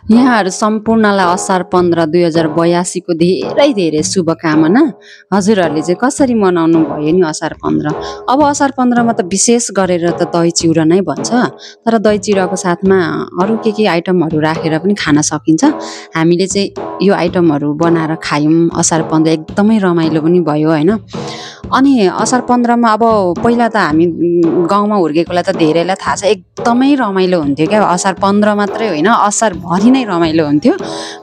यहाँहरू सम्पूर्णलाई असार 15 2082 को धेरै धेरै शुभकामना। हजुरहरूले चाहिँ कसरी मनाउनु भयो नि असार 15? अब असार 15 मा त विशेष गरेर त दही चिउरा नै भन्छ, तर दही चिउराको साथमा अरू के आइटमहरू राखेर पनि खान सकिन्छ। हामीले चाहिँ यो आइटमहरू बनाएर खायौँ। असार 15 एकदमै रमाइलो पनि भयो हैन। अनि असार 15 मा अब पहिला त हामी गाउँमा हुर्केकोलाई त धेरैलाई थाहा छ, एकदमै रमाइलो हुन्थ्यो क्या। असार 15 मात्रै होइन, असारभरि नै रमाइलो हुन्थ्यो।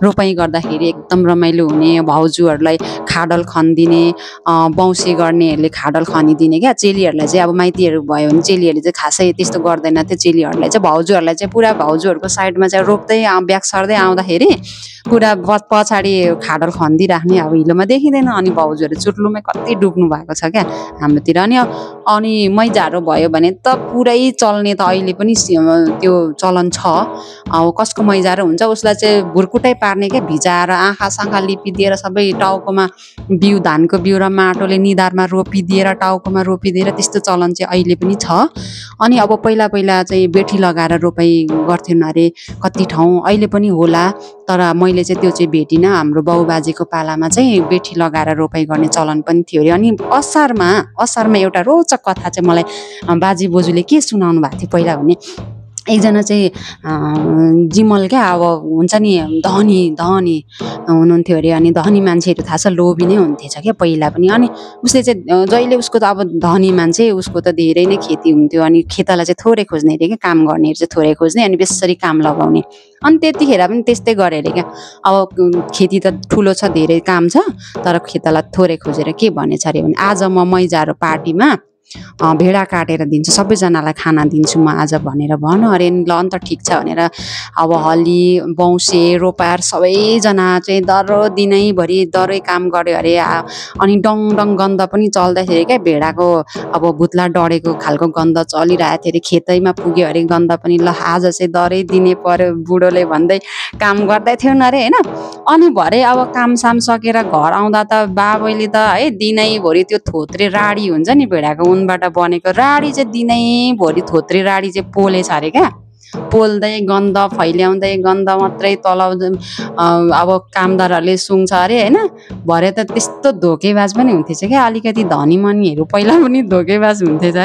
रोपाइँ गर्दाखेरि एकदम रमाइलो हुने, भाउजूहरूलाई खाडल खनिदिने, बौँसे गर्नेहरूले खाडल खनिदिने क्या। चेलीहरूलाई चाहिँ अब माइतीहरू भयो भने चेलीहरूले चाहिँ खासै त्यस्तो गर्दैन थियो। चेलीहरूलाई चाहिँ भाउजूहरूलाई चाहिँ पुरा भाउजूहरूको साइडमा चाहिँ रोप्दै ब्याग सर्दै आउँदाखेरि पुरा पछाडि खाडल खनिदिइराख्ने। अब हिलोमा देखिँदैन, अनि भाउजूहरू चुट्लुमै कति डुब्नु भएको छ क्या हाम्रोतिर। अनि मैजारो भयो भने त पुरै चल्ने, त अहिले पनि त्यो चलन छ। अब कसको मैजारो हुन्छ उसलाई चाहिँ भुर्कुटै पार्ने क्या, भिजाएर आँखा साँखा लिपिदिएर सबै टाउकोमा धानको बिउ र माटोले निधारमा रोपिदिएर टाउकोमा रोपिदिएर त्यस्तो चलन चाहिँ अहिले पनि छ। अनि अब पहिला चाहिँ बेठी लगाएर रोपाइँ गर्थेन अरे कति ठाउँ, अहिले पनि होला, तर मैले चाहिँ त्यो चाहिँ भेटिनँ। हाम्रो बाउबाजेको पालामा चाहिँ बेठी लगाएर रोपाइँ गर्ने चलन पनि थियो अरे। अनि असारमा एउटा रोचक कथा चाहिँ मलाई बाजे बोजूले के सुनाउनु भएको थियो पहिला भने, एकजना चाहिँ जिमल क्या, अब हुन्छ नि धनी हुनुहुन्थ्यो अरे। अनि धनी मान्छेहरू थाहा छ लोभी नै हुन्थेछ क्या पहिला पनि। अनि उसले चाहिँ जहिले उसको त अब धनी मान्छे, उसको त धेरै नै खेती हुन्थ्यो। अनि खेतालाई चाहिँ थोरै खोज्ने अरे क्या, काम गर्नेहरू चाहिँ थोरै खोज्ने, अनि बेसरी काम लगाउने। अनि त्यतिखेर पनि त्यस्तै गरे अरे क्या। अब खेती त ठुलो छ, धेरै काम छ, तर खेतालाई थोरै खोजेर के भनेछ अरे भने, आज म मैजारो पार्टीमा भेडा काटेर दिन्छु, सबैजनालाई खाना दिन्छु म आज भनेर भन अरे। ल अन्त ठिक छ भनेर अब हली बौँसे रोपार सबैजना चाहिँ दह्रो दिनैभरि दह्रै काम गर्यो अरे। अनि डङ गन्ध पनि चल्दैथियो क्या, भेडाको अब भुत्ला डढेको खालको गन्ध चलिरहेको थियो अरे। खेतैमा पुग्यो अरे गन्ध पनि। ल आज चाहिँ दह्रै दिने पर्यो बुढोले भन्दै काम गर्दै थियो अरे होइन। अनि भरे अब कामसाम सकेर घर आउँदा त बाबैले त है दिनैभरि त्यो थोत्रे राडी हुन्छ नि, भेडाको उनबाट बनेको राडी चाहिँ दिनैभरि थोत्रे राडी चाहिँ पोलेछ अरे क्या। पोल्दै गन्ध फैल्याउँदै गन्ध मात्रै तल अब कामदारहरूले सुँग्छ अरे होइन। भरे त त्यस्तो धोकेबाज पनि हुन्थेछ क्या, अलिकति धनी मनीहरू पहिला पनि धोकेबाज हुन्थेछ है।